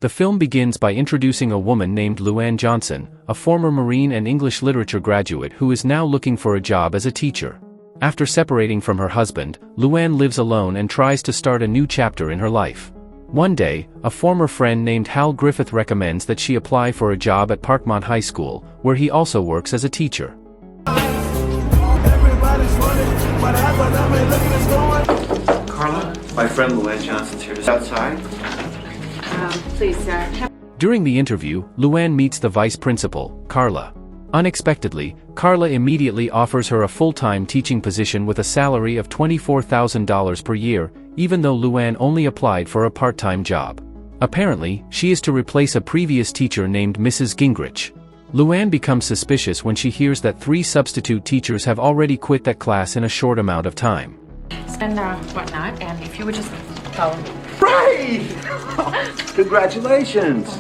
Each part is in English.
The film begins by introducing a woman named Luan Johnson, a former Marine and English literature graduate who is now looking for a job as a teacher. After separating from her husband, Luan lives alone and tries to start a new chapter in her life. One day, a former friend named Hal Griffith recommends that she apply for a job at Parkmont High School, where he also works as a teacher. Carla, my friend Luan Johnson's here. Is outside? Please, sir. During the interview, Luan meets the vice principal, Carla. Unexpectedly, Carla immediately offers her a full-time teaching position with a salary of $24,000 per year, even though Luan only applied for a part-time job. Apparently, she is to replace a previous teacher named Mrs. Gingrich. Luan becomes suspicious when she hears that 3 substitute teachers have already quit that class in a short amount of time. And whatnot, and if you would just follow me. Right! Congratulations!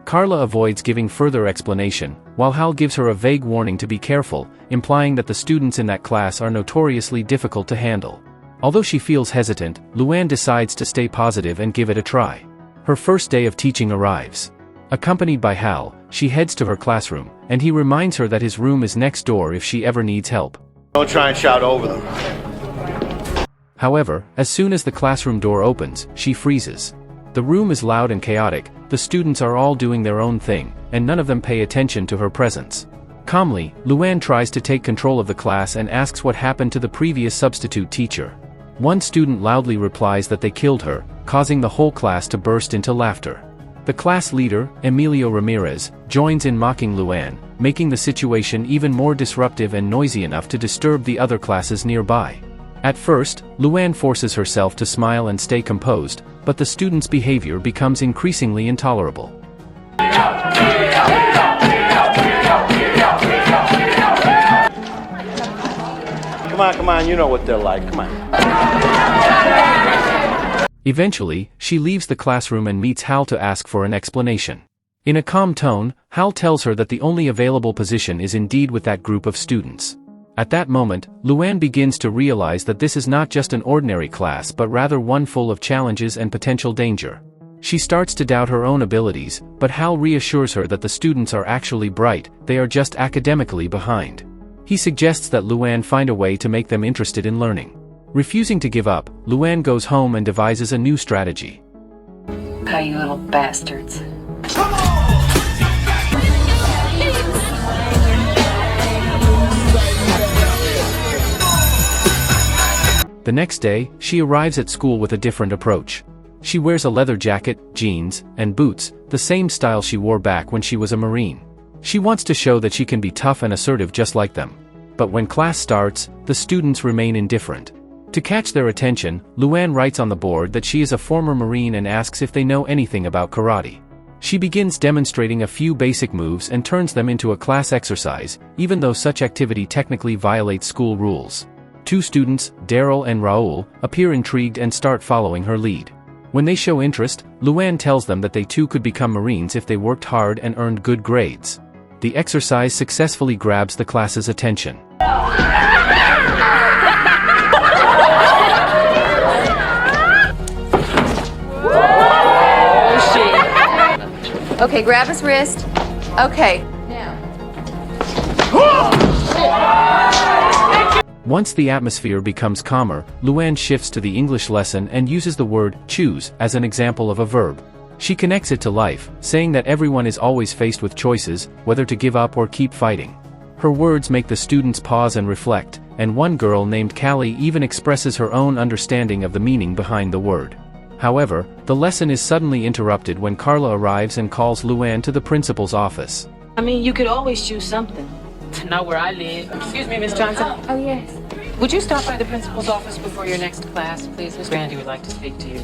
Carla avoids giving further explanation, while Hal gives her a vague warning to be careful, implying that the students in that class are notoriously difficult to handle. Although she feels hesitant, Luan decides to stay positive and give it a try. Her first day of teaching arrives. Accompanied by Hal, she heads to her classroom, and he reminds her that his room is next door if she ever needs help. Don't try and shout over them. However, as soon as the classroom door opens, she freezes. The room is loud and chaotic, the students are all doing their own thing, and none of them pay attention to her presence. Calmly, Luan tries to take control of the class and asks what happened to the previous substitute teacher. One student loudly replies that they killed her, causing the whole class to burst into laughter. The class leader, Emilio Ramirez, joins in mocking Luan, making the situation even more disruptive and noisy enough to disturb the other classes nearby. At first, Luan forces herself to smile and stay composed, but the students' behavior becomes increasingly intolerable. Come on, you know what they're like, come on. Eventually, she leaves the classroom and meets Hal to ask for an explanation. In a calm tone, Hal tells her that the only available position is indeed with that group of students. At that moment, Luan begins to realize that this is not just an ordinary class but rather one full of challenges and potential danger. She starts to doubt her own abilities, but Hal reassures her that the students are actually bright, they are just academically behind. He suggests that Luan find a way to make them interested in learning. Refusing to give up, Luan goes home and devises a new strategy. How you little bastards. The next day, she arrives at school with a different approach. She wears a leather jacket, jeans, and boots, the same style she wore back when she was a Marine. She wants to show that she can be tough and assertive just like them. But when class starts, the students remain indifferent. To catch their attention, Luan writes on the board that she is a former Marine and asks if they know anything about karate. She begins demonstrating a few basic moves and turns them into a class exercise, even though such activity technically violates school rules. 2 students, Daryl and Raul, appear intrigued and start following her lead. When they show interest, Luan tells them that they too could become Marines if they worked hard and earned good grades. The exercise successfully grabs the class's attention. Okay, grab his wrist. Okay. Once the atmosphere becomes calmer, Luan shifts to the English lesson and uses the word choose as an example of a verb. She connects it to life, saying that everyone is always faced with choices, whether to give up or keep fighting. Her words make the students pause and reflect, and one girl named Callie even expresses her own understanding of the meaning behind the word. However, the lesson is suddenly interrupted when Carla arrives and calls Luan to the principal's office. I mean, you could always choose something. Not where I live. Excuse me, Miss Johnson. Oh, yes. Would you stop by the principal's office before your next class, please? Miss Grandy would like to speak to you.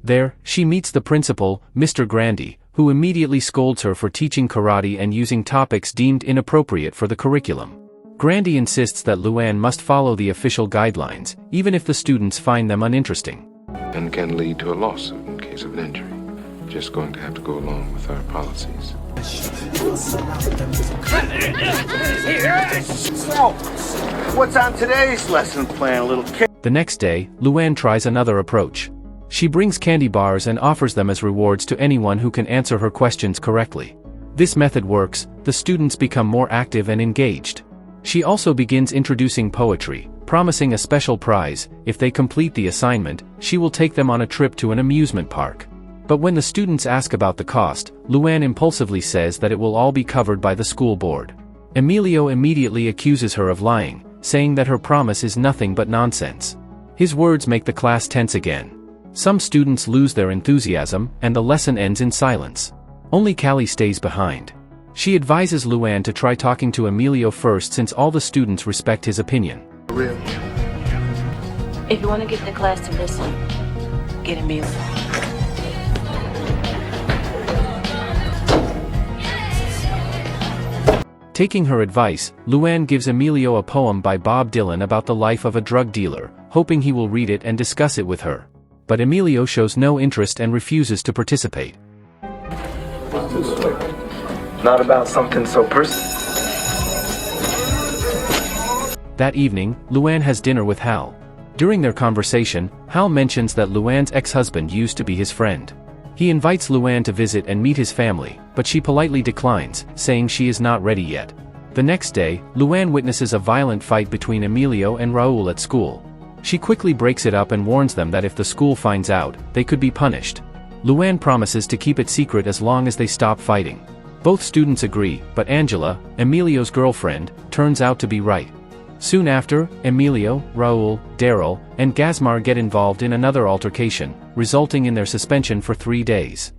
There, she meets the principal, Mr. Grandy, who immediately scolds her for teaching karate and using topics deemed inappropriate for the curriculum. Grandy insists that Luan must follow the official guidelines, even if the students find them uninteresting. And can lead to a lawsuit in case of an injury. Just going to have to go along with our policies. So, what's on today's lesson plan, little kid? The next day, Luan tries another approach. She brings candy bars and offers them as rewards to anyone who can answer her questions correctly. This method works, the students become more active and engaged. She also begins introducing poetry, promising a special prize. If they complete the assignment, she will take them on a trip to an amusement park. But when the students ask about the cost, Luan impulsively says that it will all be covered by the school board. Emilio immediately accuses her of lying, saying that her promise is nothing but nonsense. His words make the class tense again. Some students lose their enthusiasm, and the lesson ends in silence. Only Callie stays behind. She advises Luan to try talking to Emilio first since all the students respect his opinion. If you want to get the class to listen, get Emilio. Taking her advice, Luan gives Emilio a poem by Bob Dylan about the life of a drug dealer, hoping he will read it and discuss it with her. But Emilio shows no interest and refuses to participate. Not about something so personal. That evening, Luan has dinner with Hal. During their conversation, Hal mentions that Luan's ex-husband used to be his friend. He invites Luan to visit and meet his family, but she politely declines, saying she is not ready yet. The next day, Luan witnesses a violent fight between Emilio and Raul at school. She quickly breaks it up and warns them that if the school finds out, they could be punished. Luan promises to keep it secret as long as they stop fighting. Both students agree, but Angela, Emilio's girlfriend, turns out to be right. Soon after, Emilio, Raul, Daryl, and Gazmar get involved in another altercation, resulting in their suspension for 3 days.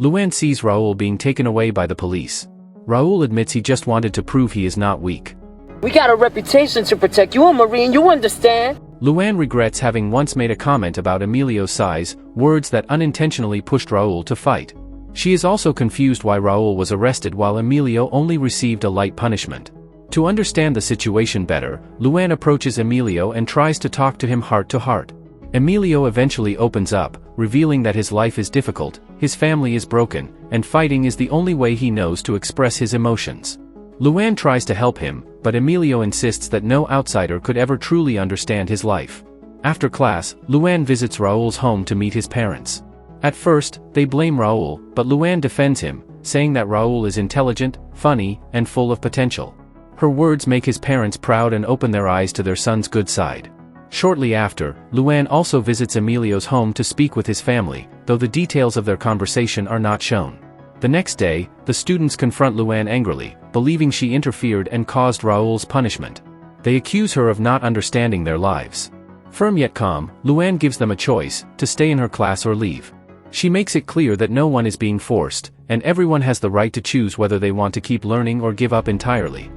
Luan sees Raul being taken away by the police. Raul admits he just wanted to prove he is not weak. We got a reputation to protect. You a Marine, you understand? Luan regrets having once made a comment about Emilio's size, words that unintentionally pushed Raul to fight. She is also confused why Raul was arrested while Emilio only received a light punishment. To understand the situation better, Luan approaches Emilio and tries to talk to him heart to heart. Emilio eventually opens up, revealing that his life is difficult, his family is broken, and fighting is the only way he knows to express his emotions. Luan tries to help him, but Emilio insists that no outsider could ever truly understand his life. After class, Luan visits Raul's home to meet his parents. At first, they blame Raul, but Luan defends him, saying that Raul is intelligent, funny, and full of potential. Her words make his parents proud and open their eyes to their son's good side. Shortly after, Luan also visits Emilio's home to speak with his family, though the details of their conversation are not shown. The next day, the students confront Luan angrily, believing she interfered and caused Raul's punishment. They accuse her of not understanding their lives. Firm yet calm, Luan gives them a choice, to stay in her class or leave. She makes it clear that no one is being forced, and everyone has the right to choose whether they want to keep learning or give up entirely.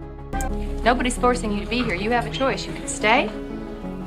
Nobody's forcing you to be here. You have a choice. You can stay.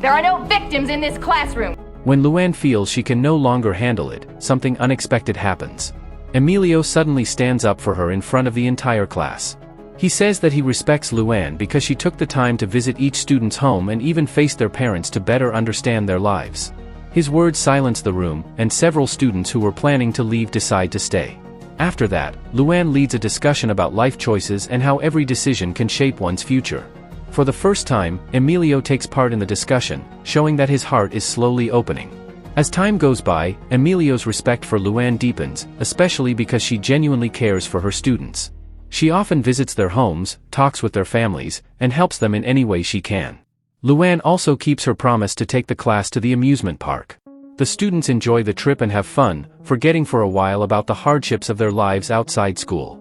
There are no victims in this classroom. When Luan feels she can no longer handle it, something unexpected happens. Emilio suddenly stands up for her in front of the entire class. He says that he respects Luan because she took the time to visit each student's home and even faced their parents to better understand their lives. His words silence the room, and several students who were planning to leave decide to stay. After that, Luan leads a discussion about life choices and how every decision can shape one's future. For the first time, Emilio takes part in the discussion, showing that his heart is slowly opening. As time goes by, Emilio's respect for Luan deepens, especially because she genuinely cares for her students. She often visits their homes, talks with their families, and helps them in any way she can. Luan also keeps her promise to take the class to the amusement park. The students enjoy the trip and have fun, forgetting for a while about the hardships of their lives outside school.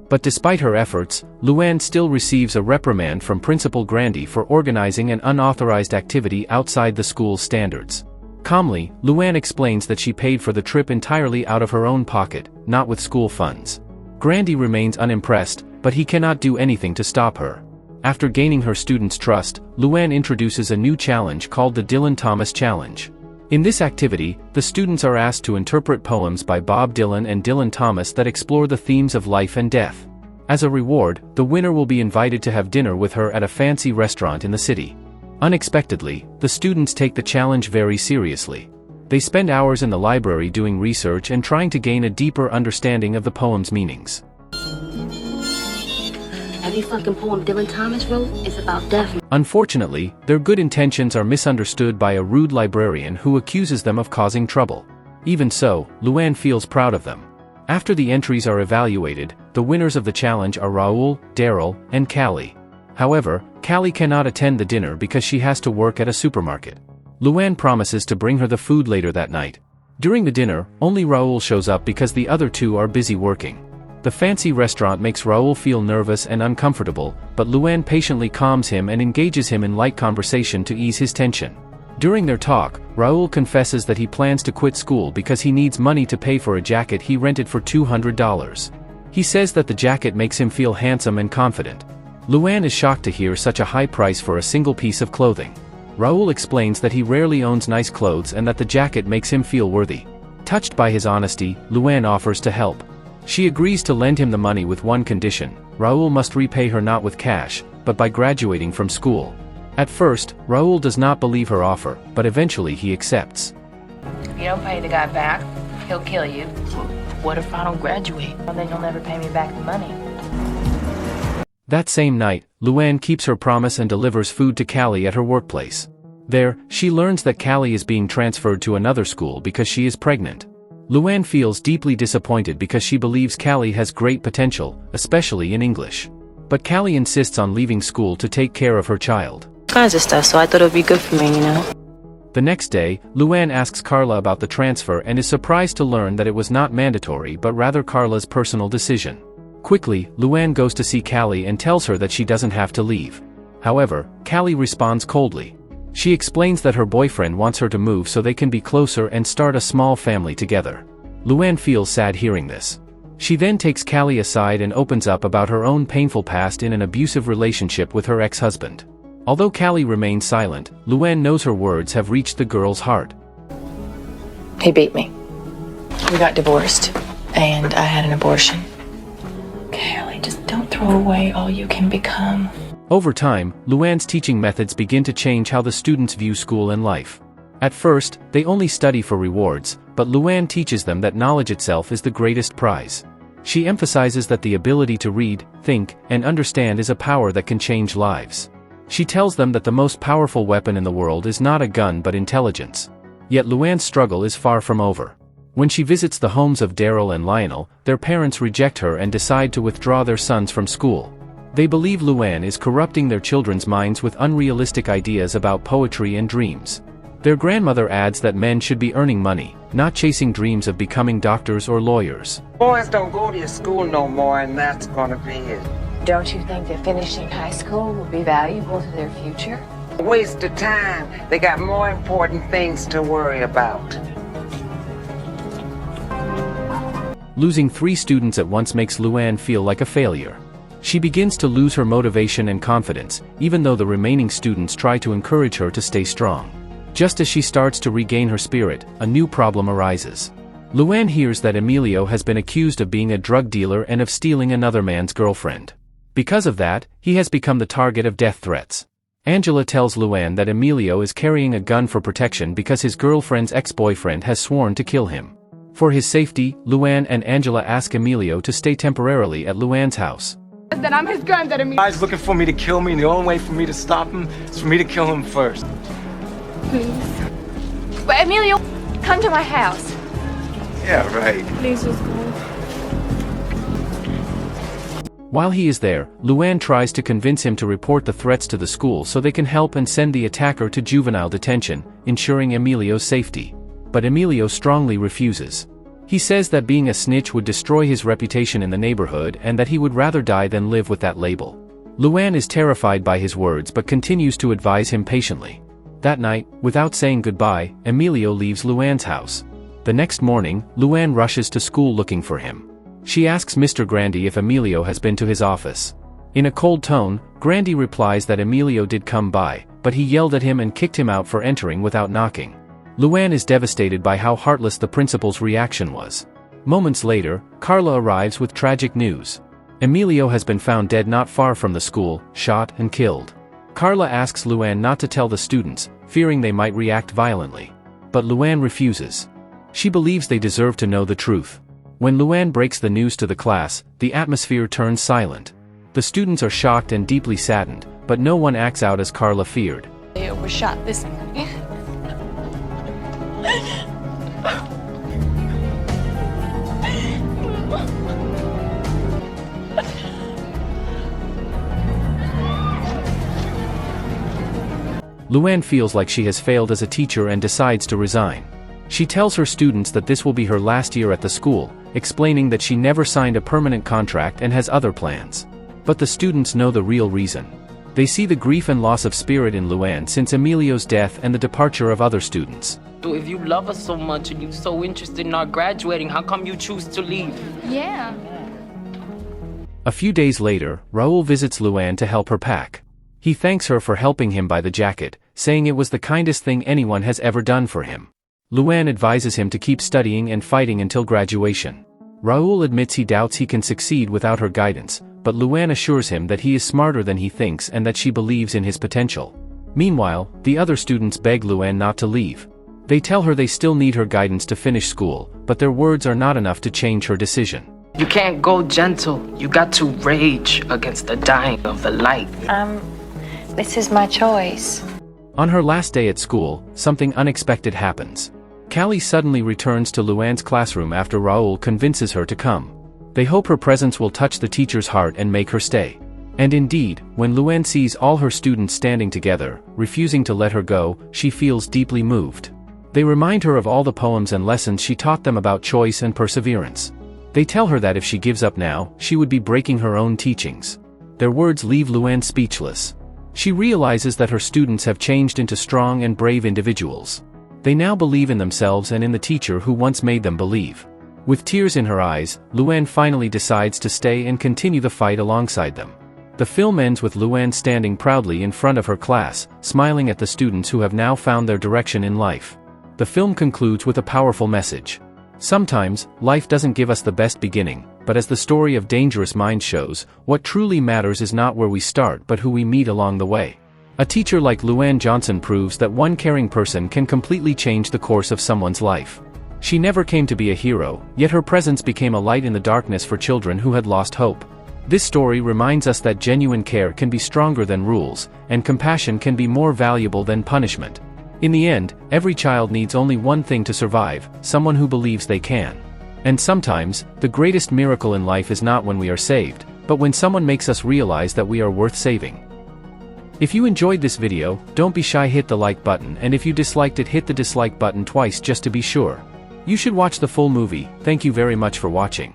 But despite her efforts, Luan still receives a reprimand from Principal Grandy for organizing an unauthorized activity outside the school's standards. Calmly, Luan explains that she paid for the trip entirely out of her own pocket, not with school funds. Grandy remains unimpressed, but he cannot do anything to stop her. After gaining her students' trust, Luan introduces a new challenge called the Dylan Thomas Challenge. In this activity, the students are asked to interpret poems by Bob Dylan and Dylan Thomas that explore the themes of life and death. As a reward, the winner will be invited to have dinner with her at a fancy restaurant in the city. Unexpectedly, the students take the challenge very seriously. They spend hours in the library doing research and trying to gain a deeper understanding of the poem's meanings. Every fucking poem Dylan Thomas wrote is about death. Unfortunately, their good intentions are misunderstood by a rude librarian who accuses them of causing trouble. Even so, Luan feels proud of them. After the entries are evaluated, the winners of the challenge are Raul, Daryl, and Callie. However, Callie cannot attend the dinner because she has to work at a supermarket. Luan promises to bring her the food later that night. During the dinner, only Raul shows up because the other two are busy working. The fancy restaurant makes Raul feel nervous and uncomfortable, but Luan patiently calms him and engages him in light conversation to ease his tension. During their talk, Raul confesses that he plans to quit school because he needs money to pay for a jacket he rented for $200. He says that the jacket makes him feel handsome and confident. Luan is shocked to hear such a high price for a single piece of clothing. Raul explains that he rarely owns nice clothes and that the jacket makes him feel worthy. Touched by his honesty, Luan offers to help. She agrees to lend him the money with one condition: Raul must repay her not with cash, but by graduating from school. At first, Raul does not believe her offer, but eventually he accepts. If you don't pay the guy back, he'll kill you. What if I don't graduate? Well, then you'll never pay me back the money. That same night, Luan keeps her promise and delivers food to Callie at her workplace. There, she learns that Callie is being transferred to another school because she is pregnant. Luan feels deeply disappointed because she believes Callie has great potential, especially in English. But Callie insists on leaving school to take care of her child. Kinds of stuff, so I thought it would be good for me, you know? The next day, Luan asks Carla about the transfer and is surprised to learn that it was not mandatory but rather Carla's personal decision. Quickly, Luan goes to see Callie and tells her that she doesn't have to leave. However, Callie responds coldly. She explains that her boyfriend wants her to move so they can be closer and start a small family together. Luan feels sad hearing this. She then takes Callie aside and opens up about her own painful past in an abusive relationship with her ex-husband. Although Callie remains silent, Luan knows her words have reached the girl's heart. He beat me. We got divorced, and I had an abortion. Callie, just don't throw away all you can become. Over time, Luan's teaching methods begin to change how the students view school and life. At first, they only study for rewards, but Luan teaches them that knowledge itself is the greatest prize. She emphasizes that the ability to read, think, and understand is a power that can change lives. She tells them that the most powerful weapon in the world is not a gun but intelligence. Yet Luan's struggle is far from over. When she visits the homes of Daryl and Lionel, their parents reject her and decide to withdraw their sons from school. They believe Luan is corrupting their children's minds with unrealistic ideas about poetry and dreams. Their grandmother adds that men should be earning money, not chasing dreams of becoming doctors or lawyers. Boys don't go to your school no more, and that's gonna be it. Don't you think that finishing high school will be valuable to their future? Waste of time. They got more important things to worry about. Losing 3 students at once makes Luan feel like a failure. She begins to lose her motivation and confidence, even though the remaining students try to encourage her to stay strong. Just as she starts to regain her spirit, a new problem arises. Luan hears that Emilio has been accused of being a drug dealer and of stealing another man's girlfriend. Because of that, he has become the target of death threats. Angela tells Luan that Emilio is carrying a gun for protection because his girlfriend's ex-boyfriend has sworn to kill him. For his safety, Luan and Angela ask Emilio to stay temporarily at Luan's house. That I'm his gun, that Emilio. He's looking for me to kill me, and the only way for me to stop him is for me to kill him first. Please. But Emilio, come to my house. Yeah, right. Please just go. While he is there, Luan tries to convince him to report the threats to the school so they can help and send the attacker to juvenile detention, ensuring Emilio's safety. But Emilio strongly refuses. He says that being a snitch would destroy his reputation in the neighborhood and that he would rather die than live with that label. Luan is terrified by his words but continues to advise him patiently. That night, without saying goodbye, Emilio leaves Luan's house. The next morning, Luan rushes to school looking for him. She asks Mr. Grandy if Emilio has been to his office. In a cold tone, Grandy replies that Emilio did come by, but he yelled at him and kicked him out for entering without knocking. Luan is devastated by how heartless the principal's reaction was. Moments later, Carla arrives with tragic news. Emilio has been found dead not far from the school, shot and killed. Carla asks Luan not to tell the students, fearing they might react violently. But Luan refuses. She believes they deserve to know the truth. When Luan breaks the news to the class, the atmosphere turns silent. The students are shocked and deeply saddened, but no one acts out as Carla feared. They overshot this. Luan feels like she has failed as a teacher and decides to resign. She tells her students that this will be her last year at the school, explaining that she never signed a permanent contract and has other plans. But the students know the real reason. They see the grief and loss of spirit in Luan since Emilio's death and the departure of other students. So if you love us so much and you're so interested in our graduating, how come you choose to leave? Yeah. A few days later, Raul visits Luan to help her pack. He thanks her for helping him buy the jacket, saying it was the kindest thing anyone has ever done for him. Luan advises him to keep studying and fighting until graduation. Raul admits he doubts he can succeed without her guidance, but Luan assures him that he is smarter than he thinks and that she believes in his potential. Meanwhile, the other students beg Luan not to leave. They tell her they still need her guidance to finish school, but their words are not enough to change her decision. You can't go gentle. You got to rage against the dying of the light. This is my choice. On her last day at school, something unexpected happens. Callie suddenly returns to Luan's classroom after Raul convinces her to come. They hope her presence will touch the teacher's heart and make her stay. And indeed, when Luan sees all her students standing together, refusing to let her go, she feels deeply moved. They remind her of all the poems and lessons she taught them about choice and perseverance. They tell her that if she gives up now, she would be breaking her own teachings. Their words leave Luan speechless. She realizes that her students have changed into strong and brave individuals. They now believe in themselves and in the teacher who once made them believe. With tears in her eyes, Luan finally decides to stay and continue the fight alongside them. The film ends with Luan standing proudly in front of her class, smiling at the students who have now found their direction in life. The film concludes with a powerful message. Sometimes, life doesn't give us the best beginning, but as the story of Dangerous Minds shows, what truly matters is not where we start but who we meet along the way. A teacher like Luan Johnson proves that one caring person can completely change the course of someone's life. She never came to be a hero, yet her presence became a light in the darkness for children who had lost hope. This story reminds us that genuine care can be stronger than rules, and compassion can be more valuable than punishment. In the end, every child needs only one thing to survive: someone who believes they can. And sometimes, the greatest miracle in life is not when we are saved, but when someone makes us realize that we are worth saving. If you enjoyed this video, don't be shy, hit the like button, and if you disliked it, hit the dislike button twice just to be sure. You should watch the full movie. Thank you very much for watching.